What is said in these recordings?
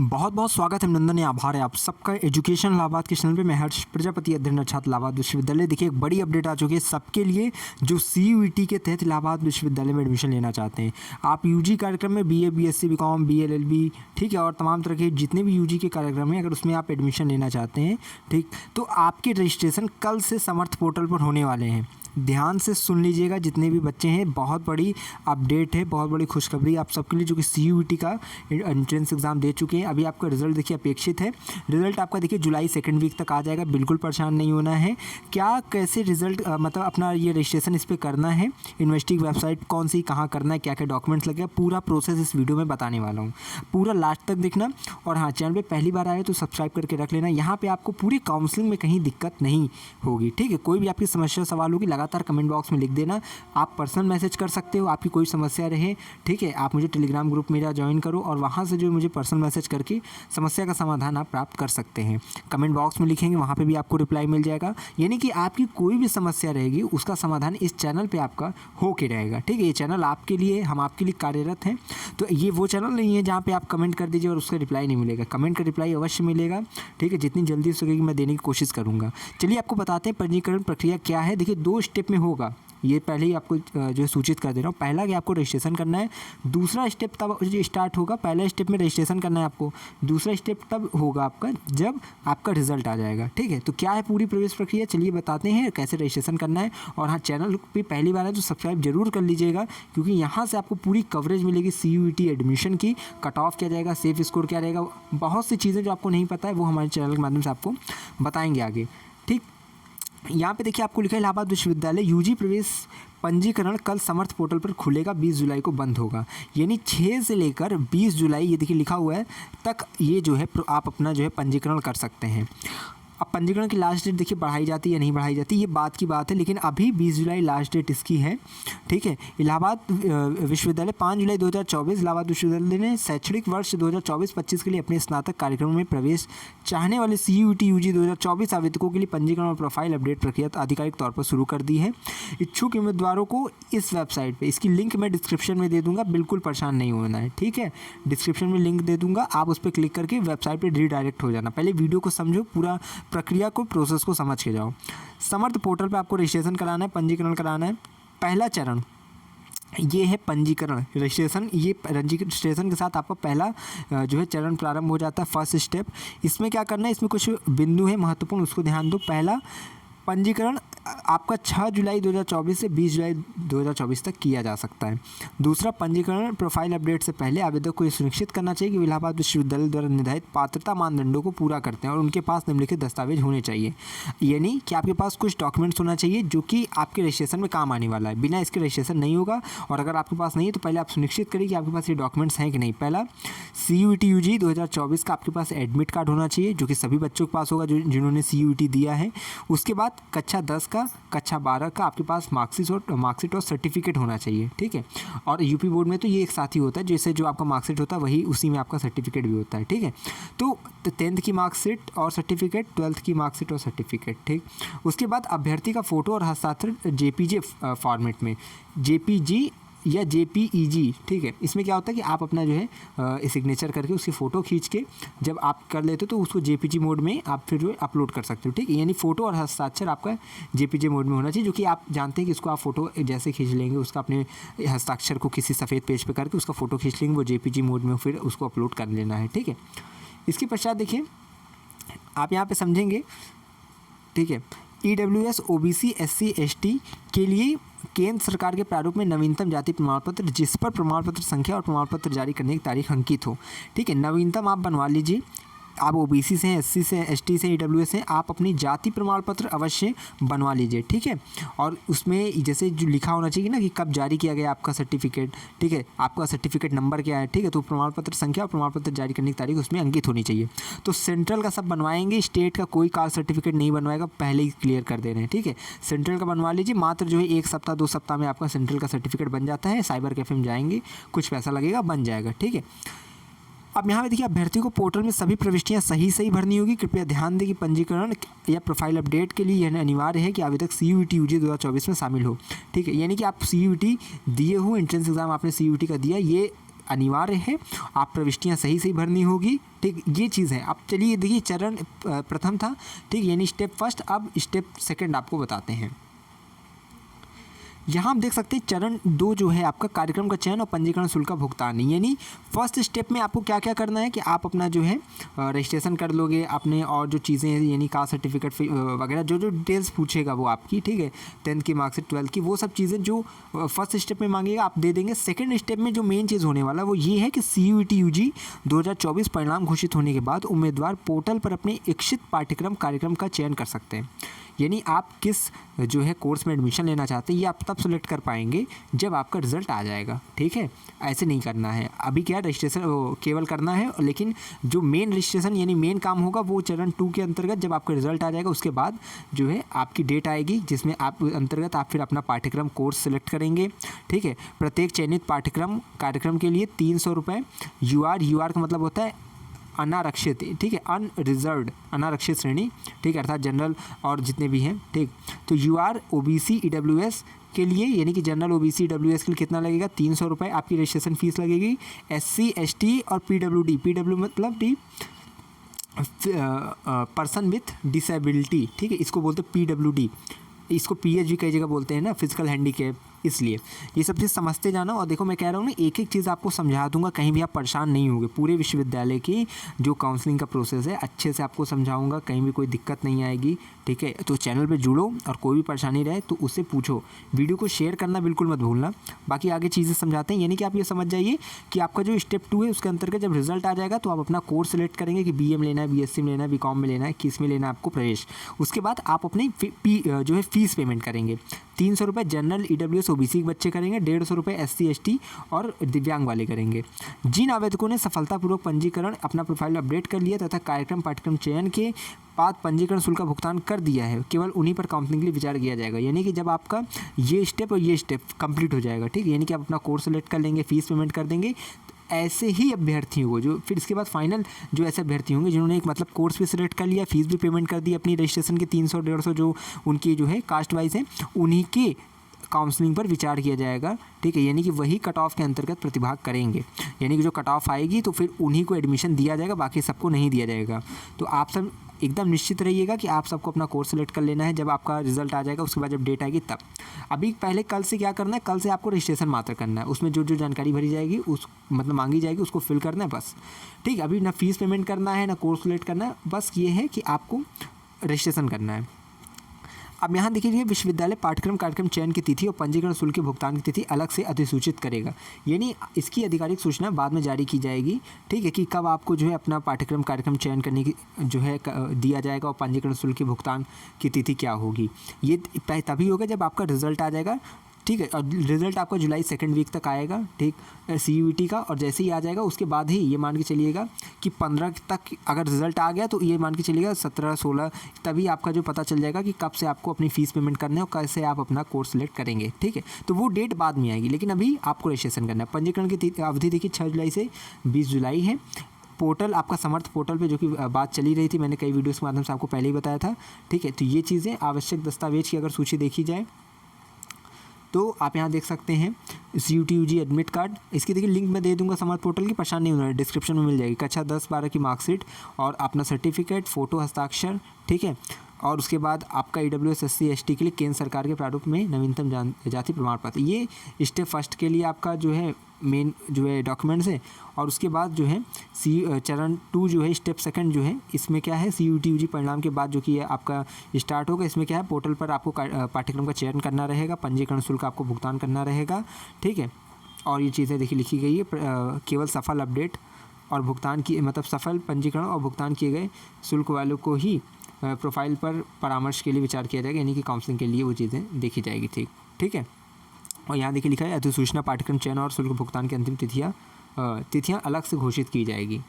बहुत बहुत स्वागत है, अभिनंदन या आभार है आप सबका एजुकेशन इलाहाबाद के चैनल पे। मैं हर्ष प्रजापति, अध्ययन छात्र इलाहाबाद विश्वविद्यालय। देखिए, एक बड़ी अपडेट आ चुकी है सबके लिए जो CUET के तहत इलाहाबाद विश्वविद्यालय में एडमिशन लेना चाहते हैं। आप UG कार्यक्रम में BA BSc BCom BA LLB, ठीक है, और तमाम तरह के जितने भी UG के कार्यक्रम हैं, अगर उसमें आप एडमिशन लेना चाहते हैं, ठीक, तो आपके रजिस्ट्रेशन कल से समर्थ पोर्टल पर होने वाले हैं। ध्यान से सुन लीजिएगा जितने भी बच्चे हैं, बहुत बड़ी अपडेट है, बहुत बड़ी खुशखबरी आप सबके लिए जो कि CUET का एंट्रेंस एग्ज़ाम दे चुके हैं। अभी आपका रिजल्ट देखिए अपेक्षित है। रिजल्ट आपका देखिए जुलाई सेकंड वीक तक आ जाएगा, बिल्कुल परेशान नहीं होना है। क्या कैसे रिजल्ट मतलब अपना ये रजिस्ट्रेशन इस पर करना है, यूनिवर्सिटी की वेबसाइट कौन सी कहाँ करना है, क्या क्या डॉक्यूमेंट्स लगेगा, पूरा प्रोसेस इस वीडियो में बताने वाला हूँ। पूरा लास्ट तक देखना। और हाँ, चैनल पर पहली बार आए तो सब्सक्राइब करके रख लेना। यहाँ पर आपको पूरी काउंसलिंग में कहीं दिक्कत नहीं होगी, ठीक है। कोई भी आपकी समस्या सवाल होगी लगातार कमेंट बॉक्स में लिख देना। आप पर्सनल मैसेज कर सकते हो, आपकी कोई समस्या रहे, ठीक है। आप मुझे टेलीग्राम ग्रुप मेरा ज्वाइन करो और वहाँ से जो मुझे पर्सनल मैसेज करके समस्या का समाधान आप प्राप्त कर सकते हैं। कमेंट बॉक्स में लिखेंगे, वहाँ पे भी आपको रिप्लाई मिल जाएगा। यानी कि आपकी कोई भी समस्या रहेगी उसका समाधान इस चैनल पे आपका हो के रहेगा, ठीक है। ये चैनल आपके लिए, हम आपके लिए कार्यरत हैं। तो ये वो चैनल नहीं है जहाँ पे आप कमेंट कर दीजिए और उसका रिप्लाई नहीं मिलेगा। कमेंट का रिप्लाई अवश्य मिलेगा, ठीक है। जितनी जल्दी हो सकेगी मैं देने की कोशिश करूँगा। चलिए आपको बताते हैं पंजीकरण प्रक्रिया क्या है। देखिए, 2 स्टेप में होगा, ये पहले ही आपको जो है सूचित कर दे रहा हूँ। पहला कि आपको रजिस्ट्रेशन करना है, दूसरा स्टेप तब स्टार्ट होगा। पहला स्टेप में रजिस्ट्रेशन करना है आपको, दूसरा स्टेप तब होगा आपका जब आपका रिजल्ट आ जाएगा, ठीक है। तो क्या है पूरी प्रवेश प्रक्रिया, चलिए बताते हैं कैसे रजिस्ट्रेशन करना है। और हाँ, चैनल पे पहली बार है तो सब्सक्राइब जरूर कर लीजिएगा, क्योंकि यहाँ से आपको पूरी कवरेज मिलेगी CUET एडमिशन की। कट ऑफ क्या जाएगा, सेफ स्कोर क्या रहेगा, बहुत सी चीज़ें जो आपको नहीं पता है वो हमारे चैनल के माध्यम से आपको बताएंगे आगे, ठीक। यहाँ पे देखिए आपको लिखा है इलाहाबाद विश्वविद्यालय UG प्रवेश पंजीकरण कल समर्थ पोर्टल पर खुलेगा, 20 जुलाई को बंद होगा। यानी 6 से लेकर 20 जुलाई, ये देखिए लिखा हुआ है, तक ये जो है आप अपना जो है पंजीकरण कर सकते हैं। अब पंजीकरण की लास्ट डेट देखिए बढ़ाई जाती है या नहीं बढ़ाई जाती, ये बात की बात है, लेकिन अभी 20 जुलाई लास्ट डेट इसकी है, ठीक है। इलाहाबाद विश्वविद्यालय 5 जुलाई 2024 इलाहाबाद विश्वविद्यालय ने शैक्षणिक वर्ष 2024-25 के लिए अपने स्नातक कार्यक्रमों में प्रवेश चाहने वाले CUET UG 2024 आवेदकों के लिए पंजीकरण और प्रोफाइल अपडेट प्रक्रिया आधिकारिक तौर पर शुरू कर दी है। इच्छुक उम्मीदवारों को इस वेबसाइट पर, इसकी लिंक मैं डिस्क्रिप्शन में दे दूँगा, बिल्कुल परेशान नहीं होना है, ठीक है। डिस्क्रिप्शन में लिंक दे दूँगा, आप उस पर क्लिक करके वेबसाइट पर रीडायरेक्ट हो जाना। पहले वीडियो को समझो, पूरा प्रक्रिया को, प्रोसेस को समझ के जाओ। समर्थ पोर्टल पे आपको रजिस्ट्रेशन कराना है, पंजीकरण कराना है। पहला चरण ये है पंजीकरण, रजिस्ट्रेशन। ये रजिस्ट्रेशन के साथ आपका पहला जो है चरण प्रारंभ हो जाता है, फर्स्ट स्टेप। इसमें क्या करना है, इसमें कुछ बिंदु है महत्वपूर्ण, उसको ध्यान दो। पहला पंजीकरण आपका 6 जुलाई 2024 से 20 जुलाई 2024 तक किया जा सकता है। दूसरा, पंजीकरण प्रोफाइल अपडेट से पहले आवेदक को ये सुनिश्चित करना चाहिए कि वे इलाहाबाद विश्वविद्यालय द्वारा निर्धारित पात्रता मानदंडों को पूरा करते हैं और उनके पास निम्नलिखित दस्तावेज होने चाहिए। यानी कि आपके पास कुछ डॉक्यूमेंट्स होना चाहिए जो कि आपके रजिस्ट्रेशन में काम आने वाला है। बिना इसके रजिस्ट्रेशन नहीं होगा, और अगर आपके पास नहीं है तो पहले आप सुनिश्चित करिए कि आपके पास ये डॉक्यूमेंट्स हैं कि नहीं। पहला, CUET UG 2024 का आपके पास एडमिट कार्ड होना चाहिए, जो कि सभी बच्चों के पास होगा जिन्होंने CUET दिया है। उसके बाद कक्षा 10 का, कक्षा 12 का आपके पास मार्कशीट और सर्टिफिकेट होना चाहिए, ठीक है। और UP बोर्ड में तो ये एक साथ ही होता है, जैसे जो आपका मार्कशीट होता है वही उसी में आपका सर्टिफिकेट भी होता है, ठीक है। तो 10th की मार्कशीट और सर्टिफिकेट, 12th की मार्कशीट और सर्टिफिकेट, ठीक। उसके बाद अभ्यर्थी का फ़ोटो और हस्ताक्षर JPG फॉर्मेट में, JPG या JPEG, ठीक है। इसमें क्या होता है कि आप अपना जो है सिग्नेचर करके उसकी फ़ोटो खींच के जब आप कर लेते हो तो उसको JPG मोड में आप फिर जो है अपलोड कर सकते हो, ठीक है। यानी फ़ोटो और हस्ताक्षर आपका JPG मोड में होना चाहिए, जो कि आप जानते हैं कि इसको आप फ़ोटो जैसे खींच लेंगे, उसका अपने हस्ताक्षर को किसी सफ़ेद पेज पर करके उसका फ़ोटो खींच लेंगे, वो JPG मोड में फिर उसको अपलोड कर लेना है, ठीक है। इसके पश्चात देखिए आप यहाँ पर समझेंगे, ठीक है। EWS OBC SC ST के लिए केंद्र सरकार के प्रारूप में नवीनतम जाति प्रमाण पत्र, जिस पर प्रमाण पत्र संख्या और प्रमाण पत्र जारी करने की तारीख अंकित हो, ठीक है। नवीनतम आप बनवा लीजिए। आप OBC से हैं, SC से हैं, ST से, EWS से, आप अपनी जाति प्रमाण पत्र अवश्य बनवा लीजिए, ठीक है। और उसमें जैसे जो लिखा होना चाहिए ना कि कब जारी किया गया आपका सर्टिफिकेट, ठीक है, आपका सर्टिफिकेट नंबर क्या है, ठीक है। तो प्रमाण पत्र संख्या और प्रमाण पत्र जारी करने की तारीख उसमें अंकित होनी चाहिए। तो सेंट्रल का सब बनवाएंगे, स्टेट का कोई कास्ट सर्टिफिकेट नहीं बनवाएगा, पहले ही क्लियर कर दे रहे हैं, ठीक है। सेंट्रल का बनवा लीजिए, मात्र जो है 1 सप्ताह 2 सप्ताह में आपका सेंट्रल का सर्टिफिकेट बन जाता है। साइबर कैफे में जाएंगे, कुछ पैसा लगेगा, बन जाएगा, ठीक है। अब यहाँ पे देखिए अभ्यर्थी को पोर्टल में सभी प्रविष्टियाँ सही भरनी होगी। कृपया ध्यान दें कि पंजीकरण या प्रोफाइल अपडेट के लिए यह अनिवार्य है कि आवेदक CUET UG 2024 में शामिल हो, ठीक है। यानी कि आप CUET दिए हो, एंट्रेंस एग्जाम आपने CUET का दिया, ये अनिवार्य है, आप प्रविष्टियाँ सही सही भरनी होगी, ठीक, ये चीज़ है। अब चलिए देखिए चरण प्रथम था, ठीक, यानी स्टेप फर्स्ट। अब स्टेप सेकंड आपको बताते हैं। यहाँ आप देख सकते हैं चरण 2 जो है आपका कार्यक्रम का चयन और पंजीकरण शुल्क का भुगतान, यानी फर्स्ट स्टेप में आपको क्या क्या करना है कि आप अपना जो है रजिस्ट्रेशन कर लोगे अपने, और जो चीज़ें हैं यानी कास्ट सर्टिफिकेट वगैरह जो जो डिटेल्स पूछेगा वो आपकी, ठीक है, 10th की मार्कशीट 12th की, वो सब चीज़ें जो फर्स्ट स्टेप में मांगेगा आप दे देंगे। सेकेंड स्टेप में जो मेन चीज़ होने वाला वो ये है कि CUET UG 2024 परिणाम घोषित होने के बाद उम्मीदवार पोर्टल पर अपने इच्छित पाठ्यक्रम कार्यक्रम का चयन कर सकते हैं। यानी आप किस जो है कोर्स में एडमिशन लेना चाहते हैं ये आप तब सेलेक्ट कर पाएंगे जब आपका रिजल्ट आ जाएगा, ठीक है। ऐसे नहीं करना है, अभी क्या रजिस्ट्रेशन केवल करना है, लेकिन जो मेन रजिस्ट्रेशन यानी मेन काम होगा वो चरण 2 के अंतर्गत जब आपका रिजल्ट आ जाएगा उसके बाद जो है आपकी डेट आएगी जिसमें आप अंतर्गत आप फिर अपना पाठ्यक्रम कोर्स सेलेक्ट करेंगे, ठीक है। प्रत्येक चयनित पाठ्यक्रम कार्यक्रम के लिए 300 रुपये UR का मतलब होता है अनारक्षित, ठीक है, अनरिजर्व्ड अनारक्षित श्रेणी, ठीक है, अर्थात जनरल और जितने भी हैं, ठीक। तो UR OBC EWS के लिए यानी कि जनरल OBC EWS के लिए कितना लगेगा, 300 रुपये आपकी रजिस्ट्रेशन फीस लगेगी। SC ST और PWD मतलब डी पर्सन विथ डिसेबिलिटी, ठीक है, इसको बोलते हैं PWD, इसको PH भी कई जगह बोलते हैं ना, फिजिकल हैंडीकैप, इसलिए ये सब चीज़ समझते जाना। और देखो मैं कह रहा हूँ ना एक एक चीज़ आपको समझा दूंगा, कहीं भी आप परेशान नहीं होंगे। पूरे विश्वविद्यालय की जो काउंसलिंग का प्रोसेस है अच्छे से आपको समझाऊंगा, कहीं भी कोई दिक्कत नहीं आएगी, ठीक है। तो चैनल पे जुड़ो और कोई भी परेशानी रहे तो उससे पूछो, वीडियो को शेयर करना बिल्कुल मत भूलना। बाकी आगे चीज़ें समझाते हैं, यानी कि आप ये समझ जाइए कि आपका जो स्टेप 2 है उसके अंतर्गत जब रिजल्ट आ जाएगा तो आप अपना कोर्स सेलेक्ट करेंगे कि BA में लेना है, BSc में लेना है, BCom में लेना है, किस में लेना है आपको प्रवेश। उसके बाद आप अपनी जो है फीस पेमेंट करेंगे। 300 रुपये जनरल EWS OBC के बच्चे करेंगे, 150 रुपये SC ST और दिव्यांग वाले करेंगे। जिन आवेदकों ने सफलतापूर्वक पंजीकरण अपना प्रोफाइल अपडेट कर लिया तथा कार्यक्रम पाठ्यक्रम चयन के बाद पंजीकरण शुल्क का भुगतान कर दिया है, केवल उन्हीं पर काउंसलिंग के लिए विचार किया जाएगा। यानी कि जब आपका ये स्टेप और ये स्टेप कंप्लीट हो जाएगा, ठीक, यानी कि आप अपना कोर्स सेलेक्ट कर लेंगे, फीस पेमेंट कर देंगे, ऐसे ही अभ्यर्थियों को जो फिर इसके बाद फाइनल जो ऐसे अभ्यर्थी होंगे जिन्होंने एक मतलब कोर्स भी सिलेक्ट कर लिया, फीस भी पेमेंट कर दी अपनी रजिस्ट्रेशन के 300-150 जो उनकी जो है कास्ट वाइज हैं, उन्हीं के काउंसलिंग पर विचार किया जाएगा, ठीक है। यानी कि वही कट ऑफ के अंतर्गत प्रतिभाग करेंगे, यानी कि जो कट ऑफ आएगी तो फिर उन्हीं को एडमिशन दिया जाएगा, बाकी सबको नहीं दिया जाएगा। तो आप सब एकदम निश्चित रहिएगा कि आप सबको अपना कोर्स सेलेक्ट कर लेना है जब आपका रिजल्ट आ जाएगा, उसके बाद जब डेट आएगी तब। अभी पहले कल से क्या करना है, कल से आपको रजिस्ट्रेशन मात्र करना है, उसमें जो जो जानकारी भरी जाएगी उस मतलब मांगी जाएगी उसको फिल करना है बस, ठीक। अभी ना फीस पेमेंट करना है ना कोर्स सेलेक्ट करना है, बस ये है कि आपको रजिस्ट्रेशन करना है। अब यहाँ देखिए विश्वविद्यालय पाठ्यक्रम कार्यक्रम चयन की तिथि और पंजीकरण शुल्क के भुगतान की तिथि अलग से अधिसूचित करेगा, यानी इसकी आधिकारिक सूचना बाद में जारी की जाएगी, ठीक है, कि कब आपको जो है अपना पाठ्यक्रम कार्यक्रम चयन करने की जो है दिया जाएगा और पंजीकरण शुल्क के भुगतान की तिथि क्या होगी। ये तभी होगा जब आपका रिजल्ट आ जाएगा, ठीक है, और रिजल्ट आपका जुलाई 2nd वीक तक आएगा, ठीक, CUET का। और जैसे ही आ जाएगा उसके बाद ही ये मान के चलिएगा कि 15 तक अगर रिजल्ट आ गया तो ये मान के चलिएगा 17-16 तभी आपका जो पता चल जाएगा कि कब से आपको अपनी फ़ीस पेमेंट करना है और कैसे आप अपना कोर्स सेलेक्ट करेंगे, ठीक है। तो वो डेट बाद में आएगी, लेकिन अभी आपको रजिस्ट्रेशन करना है। पंजीकरण की अवधि देखिए 6 जुलाई से 20 जुलाई है। पोर्टल आपका समर्थ पोर्टल पे जो कि बात चली रही थी, मैंने कई वीडियोज़ के माध्यम से आपको पहले ही बताया था, ठीक है। तो ये चीज़ें आवश्यक दस्तावेज की अगर सूची देखी जाए तो आप यहाँ देख सकते हैं CUET UG एडमिट कार्ड, इसकी देखिए लिंक मैं दे दूंगा समर्थ पोर्टल की, परेशान नहीं होना है, डिस्क्रिप्शन में मिल जाएगी। कक्षा 10-12 की मार्कशीट और अपना सर्टिफिकेट, फ़ोटो, हस्ताक्षर, ठीक है। और उसके बाद आपका EWS SC ST के लिए केंद्र सरकार के प्रारूप में नवीनतम जाति प्रमाण पत्र, ये स्टेप फर्स्ट के लिए आपका जो है मेन जो है डॉक्यूमेंट्स है। और उसके बाद जो है चरण 2 जो है स्टेप सेकंड जो है इसमें क्या है CUET UG परिणाम के बाद जो कि आपका स्टार्ट होगा, इसमें क्या है पोर्टल पर आपको पाठ्यक्रम का चयन करना रहेगा, पंजीकरण शुल्क आपको भुगतान करना रहेगा, ठीक है। और ये चीज़ें देखिए लिखी गई है, केवल सफल अपडेट और भुगतान की मतलब सफल पंजीकरण और भुगतान किए गए शुल्क वालों को ही प्रोफाइल पर परामर्श के लिए विचार किया जाएगा, यानी कि काउंसलिंग के लिए वो चीज़ें देखी जाएगी, ठीक है। और यहाँ देखिए लिखा है अधिसूचना पाठ्यक्रम चयन और शुल्क भुगतान की अंतिम तिथियाँ अलग से घोषित की जाएगी।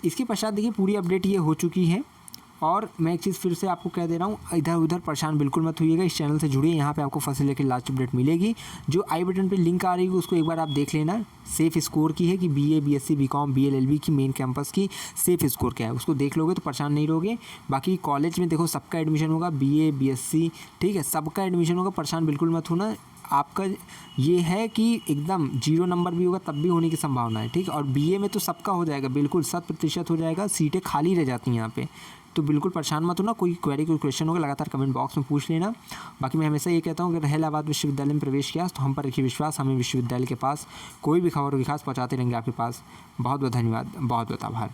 इसके पश्चात देखिए पूरी अपडेट ये हो चुकी है। और मैं एक चीज़ फिर से आपको कह दे रहा हूँ, इधर उधर परेशान बिल्कुल मत होइएगा, इस चैनल से जुड़िए, यहाँ पे आपको फर्स्ट से लेकर लास्ट अपडेट मिलेगी। जो आई बटन पे लिंक आ रही है उसको एक बार आप देख लेना, सेफ स्कोर की है कि BA BSc BCom BL LB की मेन कैंपस की सेफ स्कोर क्या है, उसको देख लोगे तो परेशान नहीं रहोगे। बाकी कॉलेज में देखो सबका एडमिशन होगा, BA BSc, ठीक है, सबका एडमिशन होगा, परेशान बिल्कुल मत होना। आपका ये है कि एकदम 0 नंबर भी होगा तब भी होने की संभावना है, ठीक है। और बीए में तो सबका हो जाएगा, बिल्कुल 100% हो जाएगा, सीटें खाली रह जाती हैं यहाँ पे। तो बिल्कुल परेशान मत होना, कोई क्वेरी कोई क्वेश्चन होगा लगातार कमेंट बॉक्स में पूछ लेना। बाकी मैं हमेशा ये कहता हूँ, अगर इलाहाबाद विश्वविद्यालय में प्रवेश किया तो हम पर रखिए विश्वास, हमें विश्वविद्यालय के पास कोई भी खबर होगी खास पहुँचाते रहेंगे आपके पास। बहुत बहुत धन्यवाद, बहुत बहुत आभार।